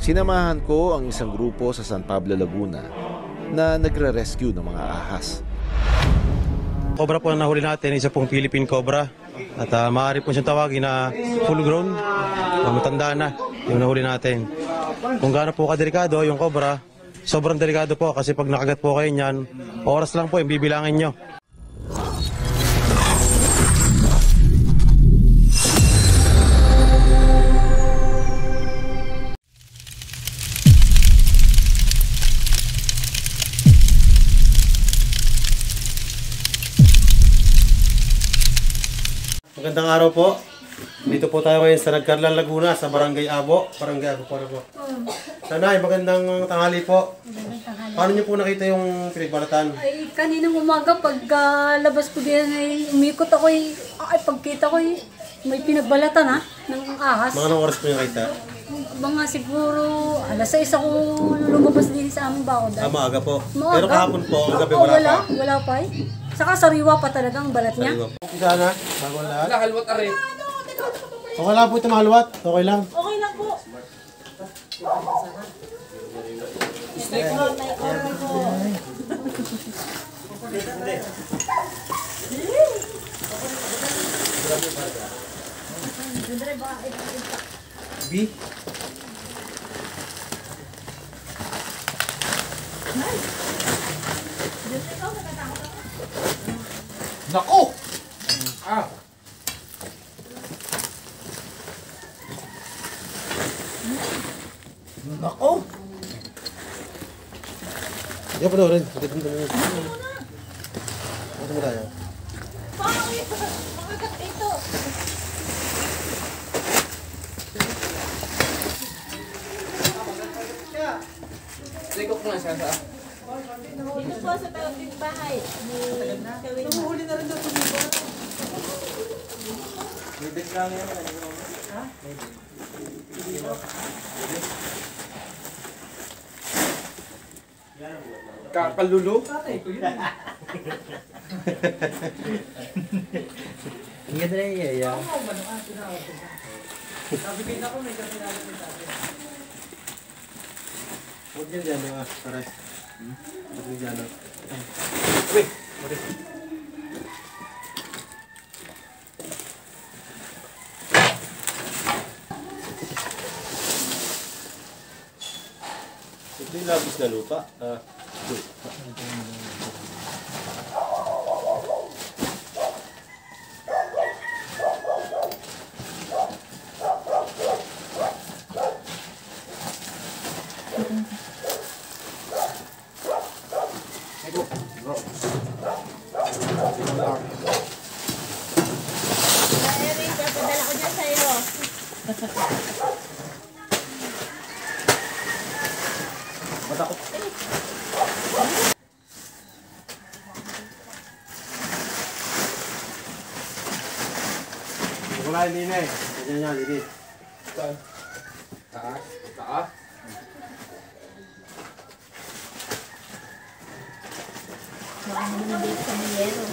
Sinamahan ko ang isang grupo sa San Pablo, Laguna na nagre-rescue ng mga ahas. Cobra po na nahuli natin, isa pong Philippine Cobra. At maaari po siyang tawagin na full grown, matanda na yung nahuli natin. Kung gaano po kadelikado yung Cobra, sobrang delikado po kasi pag nakagat po kayo niyan, oras lang po yung bibilangin nyo. Magandang araw po. Dito po tayo ngayon sa Nagcarlan, Laguna, sa Barangay Abo. Barangay Abo po na po. Nanay, magandang tanghali po. Paano niyo po nakita yung pinagbalatan? Ay, kaninang umaga, pag labas ko din, ay umikot ako, ay pagkita ko, may pinagbalatan ha, ng ahas. Mga anong oras po yung nakita? Mga siguro, alas 6 ako lumabas din sa aming bakod. Maaga po. Maaga. Pero kahapon po, ang gabi wala pa. Wala pa eh. Saka sariwa pa talaga ang balat niya. Isa na, bago lahat. Nakahalwat arin. Okay lang po ito mahalwat. Okay lang. Okay lang po. B. Nako! Ah! Nako! Hindi pa rin. Hindi pa rin. Ano mo tayo? Likok nga siya sa... Dito po sa tawagin bahay. Huli na rin ito. Bibig lang yan. Ha? Kakalulu? Ingat na iya. Huwag yan dyan, mga pares. Huwag yan dyan. Uy! Uy! Ito yung labis na lupa. Eric, papadala ko dyan sa'yo. Matakot. Wala hindi na eh. Ganyan niya, hindi. Saan? Taas? Taas? Baka naman nabili sa Miyero.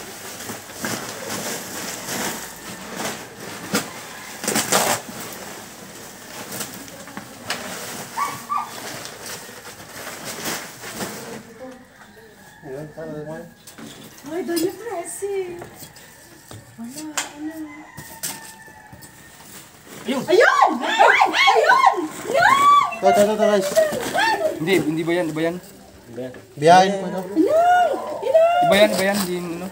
Ayan, tara na mo. Ay, doon yung presi. Ayun! Ayun! Ayun! Ayun! Tara, guys. Hindi ba yan? Iba yan? Biyahin mo na. Iba yan? Hindi, ano?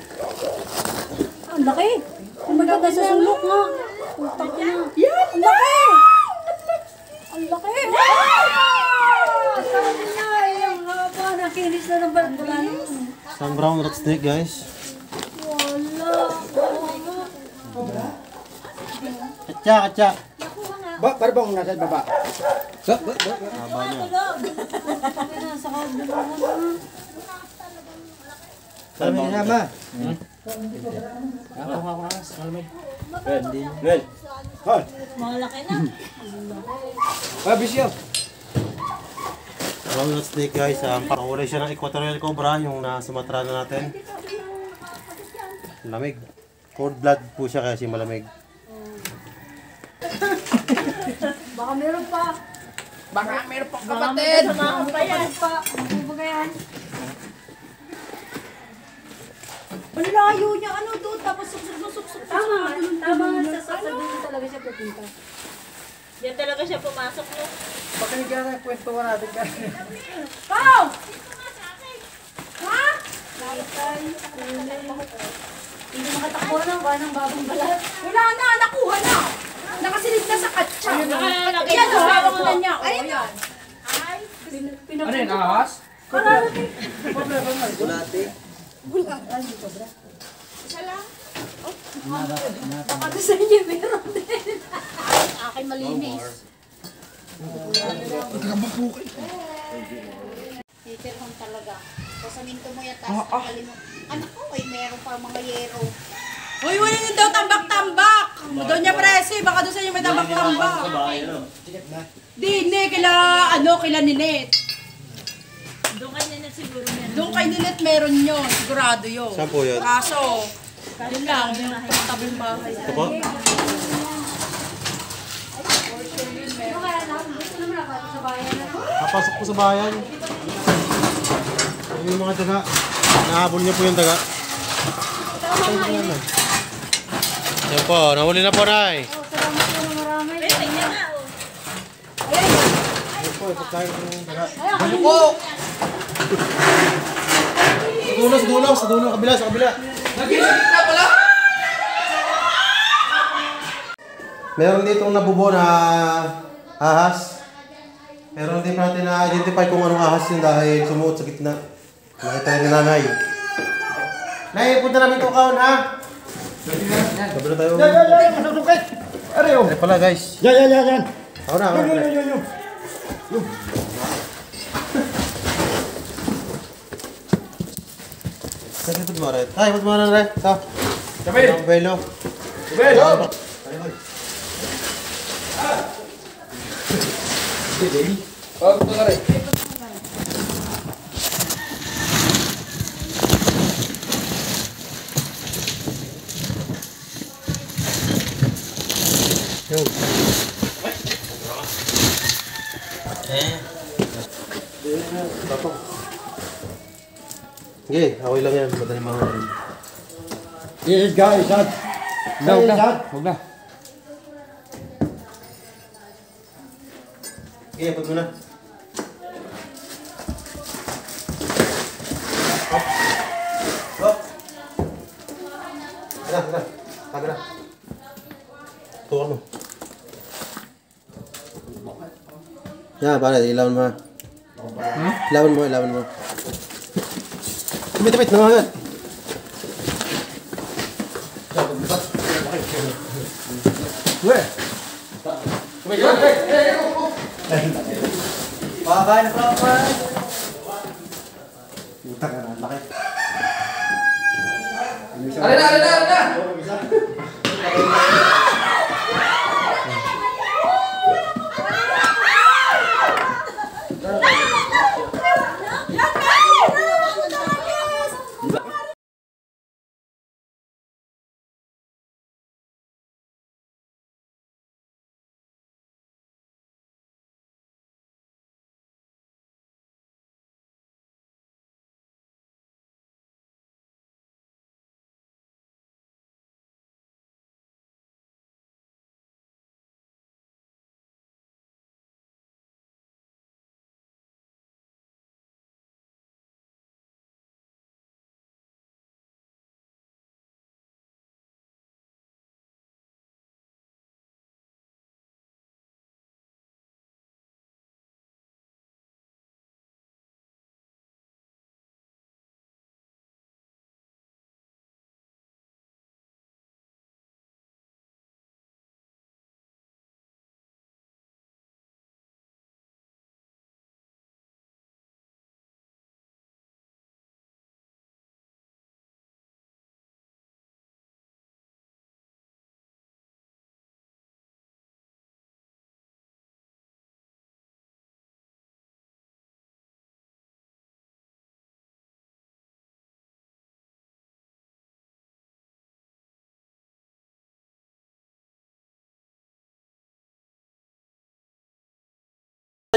Ang laki. Ang maganda sa sulok nga. Putang ina. Yan! Ang laki! Ang laki! Ang sabi niya, ang haba. Nakinis na ng balat. Some brown rat snake, guys. Wala. Katya. Para bang nasa baba? Haba niya. Nasa kabila. Sabi niya naman. Malaki na. Bisyo! Brown rat snake, guys. Pakulay siya ng equatorial cobra, yung nasa Sumatra na natin. Lamig. Cold blood po siya kaya siya malamig. Baka meron pa. Baka meron pang Baka may kapatid. kasama pa yan. Ano ba yan? Ang layo niya, ano doon, tapos suksok. Tama, sa doon talaga siya pupunta. Diyan talaga siya pumasok no. Pakinig ka na, kwento ka natin ka. Pao! Ha? Hindi makatakbo ng ng bagong balat. Wala na, nakuha na. Nakasilid na sa katsa. Nakalagay Yan, sa hawak mo. na niya. Ayun yan. Ano yun, ahas? Baka doon sa inyo meron din. Akin malinis. Peter Hong talaga. Pasaminto mo yan, tapos nakalimutan. Anak ko, ay meron pa mga yero. Uy, wala nyo daw tambak-tambak. Doon niya presi, baka doon sa inyo may tambak-tambak. Di, kila Ninet. Doon kanya na siguro yan. Doon kay Ninet meron yun, sigurado yun. Saan po yun? Kaso, yun lang, yung tabing bahay. Ito po? Napasok po sa bayan. Yung mga taga. Nahabol niyo po yung taga. Yan po, nahuli na po, Nay. Ay, tingnan na oh. Yan po, ipagkain po yung taga. Ano po? Sa dulo, sa kabila. Nag-isip na pala! Meron ditong nabubo na ahas. Pero hindi pa natin na-identify kung anong ahas yun dahil sumuot sa gitna. Nakita rin ni Nanay. Nay, punta namin itong kaon, ha? Sabi na tayo. Masukit! Ariyo! Ay pala, guys. Yan! Ako na. Yun! Kasi put mo, Red. Ay, put mo na, Red. Ito. Sabi! Ang belo. Sabi! Oh, ito na rin. Yun. Sige, okay lang yan. Madali mahuli. Yes, guys, sad. Huwag na. Sige, put mo na. Hop. Hop. Tara. Taga na. Tuwa mo. Yan, pare, ilawan mo ha. Ilawan mo. Tumit, namangat. Pakakain na pa. Utang ka na, laki. Alin na!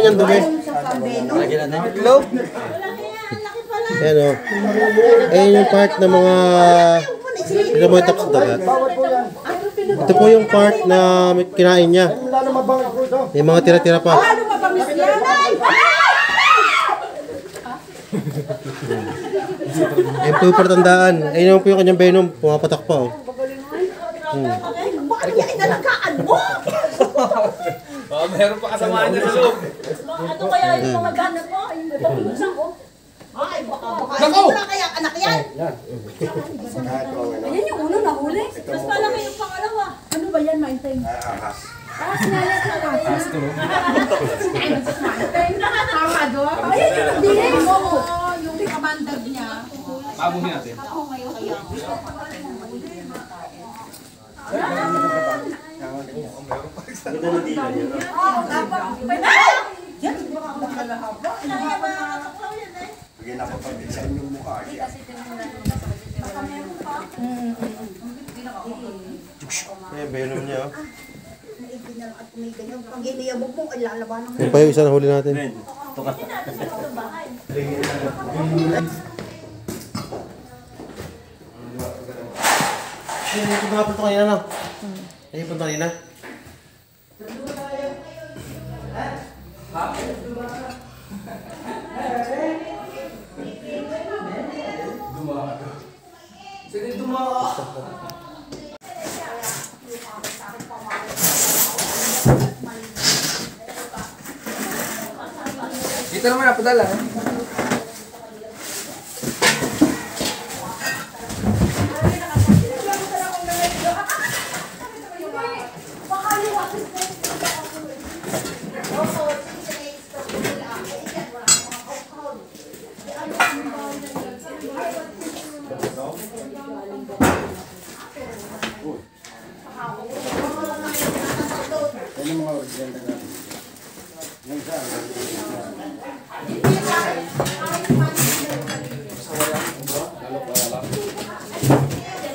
Yan, dumi. Globe. Ayan o. Ayan yung part ng mga... Ito mo yung tapos ng dagat. Ito po yung part na kinain niya. May mga tira-tira pa. Ayan po yung partandaan. Ayan naman po yung kanyang venom. Pumapatak pa o. Meron pa kasamaan niya sa loob. Ano kaya yung mga ganap mo? Yung papulusan ko. Ay, baka wala kaya anak yan. Ayan yung uno nahuli. Mas malaki yung pangalawa. Ano ba yan, Maintain? Ahas nga yan. Ahas ko. Tama doon. Ayan yung nagdilim. Yung kamandag niya. Pabuhin natin. Ayan, venom niya o. At may ganyan. Pag iniyabog mo, ilalabanan mo. Yan pa yung isa na huli natin. Ayun, ito nga po ito kanina, no? Ayun po ito kanina. Dito naman napadala.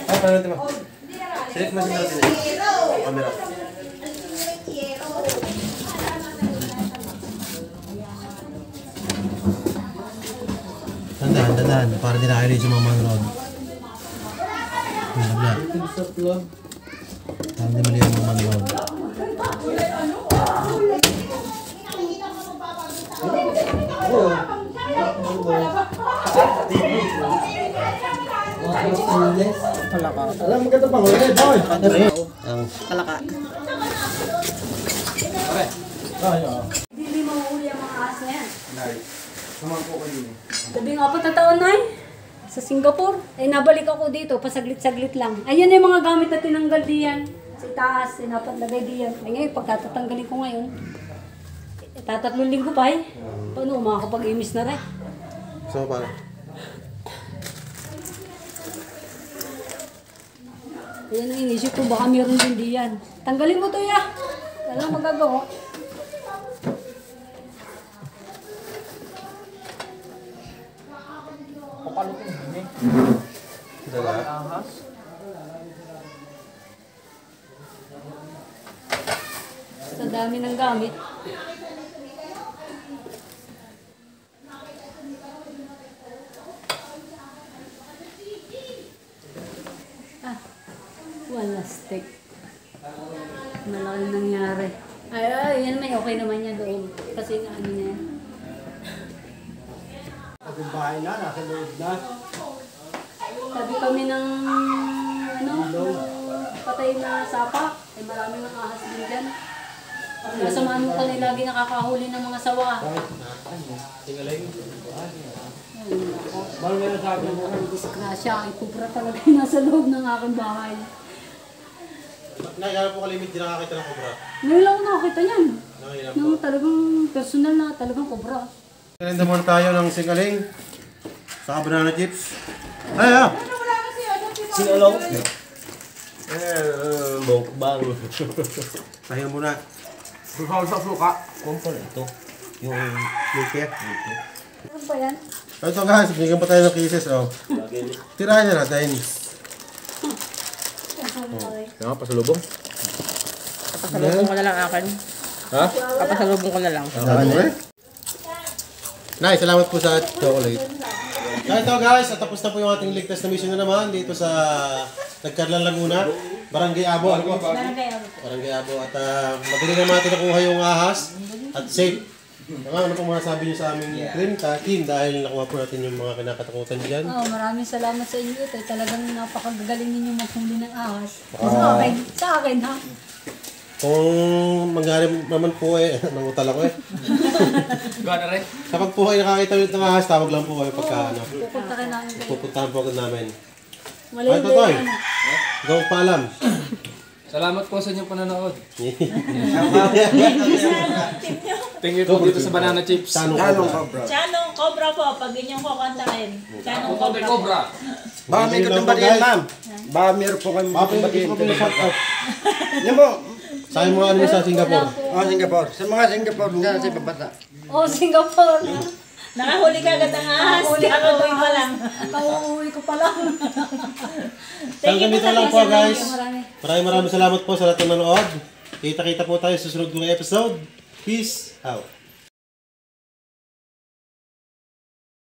Ay, paano natin ba? Select mo siya natin. Camera. Tandaan. Para din nakainig sa mga manrod. Nabla. Para di mali yung mga manrod. Alam mo ganda pang ulit, boy. Ang Hindi mahuli ang mga aso yan. Labing 4 na taon na sa Singapore. Eh, nabalik ako dito, pasaglit-saglit lang. Ayan yung mga gamit na tinanggal diyan. Sa taas, napatlagay diyan. Ay ngayon, pagkatatanggalin ko ngayon, tatatlong linggo pa eh. Paano, makakapag-imis na rin. gusto mo para? Ayan ang inisip ko, baka meron din diyan. Tanggalin mo to ya. Walang magagawa. Sa dami ng gamit. Wala stick. Malaki nangyari. Ay, yan may okay naman yan doon. Kasi nga ano niya yan. Yung bahay na, nasa loob na. Sabi kami ng patay na sapa. Ay marami ng ahas din dyan. Kasamaan mo kami lagi nakakahuli ng mga sawa. Ay, nako. Balo na yung sabi mo. Disgrasya. Ay, kubra talaga yung nasa loob ng aking bahay. Nakikala po kalimit, di nakakita ng kobra. Ngayon lang ako nakakita niyan. Nakikita po. Nang talagang personal na talagang kubra. Kailan muna tayo ng singaling. Saka banana chips. Ay, ah! Sinulong. Bokbang. Tayo muna. Susaw sa suka. Kumpol ito. Yung Luke. Ano ba yan? Ito guys, binigyan pa tayo ng kisses. Oh. Tirahan na natin. Kaya nga, pasalubong. Pasalubong ko na lang akin. Ha? Papasalubong ko na lang. Nay, salamat po sa chocolate. Kaya ito guys, at tapos na po yung ating ligtas na mission na naman dito sa Nagkarlan, Laguna. Barangay Abo. Ano po? Barangay Abo. At madali naman natin nakuha yung ahas at safe. Ano pong masasabi niyo sa aming team dahil nakuha po natin yung mga kinakatakutan dyan? Maraming salamat sa inyo. Talagang napakagaling ninyo maghuli ng ahas. Sa akin ha. Kung mangyari naman po nangutal ako Gana rin. Kapag po kayo nakakita ulit ng ahas, tawag lang po kayo pagka Pupuntakin namin kayo. pupuntahan po agad namin. Mali Ay, Totoy. Ikaw paalam. Salamat po sa inyong panonood. Tingin po dito sa banana chips. Tanong ko. Chanong Cobra po, pag inyong kukantahin. Chanong Cobra. Cobra. Baka may katumbatiin, ma'am. Baka meron po kayong katumbatiin. Yan po. Sa aking mga anime sa Singapore. Singapore. Sa mga Singapore nga sa babasa. Singapore. Nakahuli ka agad ng ahas. Nakauwi pa lang. Kauuwi ko pa lang. Thank you po Dito sa lang po lesson. guys. Marami. Maraming salamat po sa lahat ng nanood. Kita-kita po tayo sa susunod ng episode. Peace out.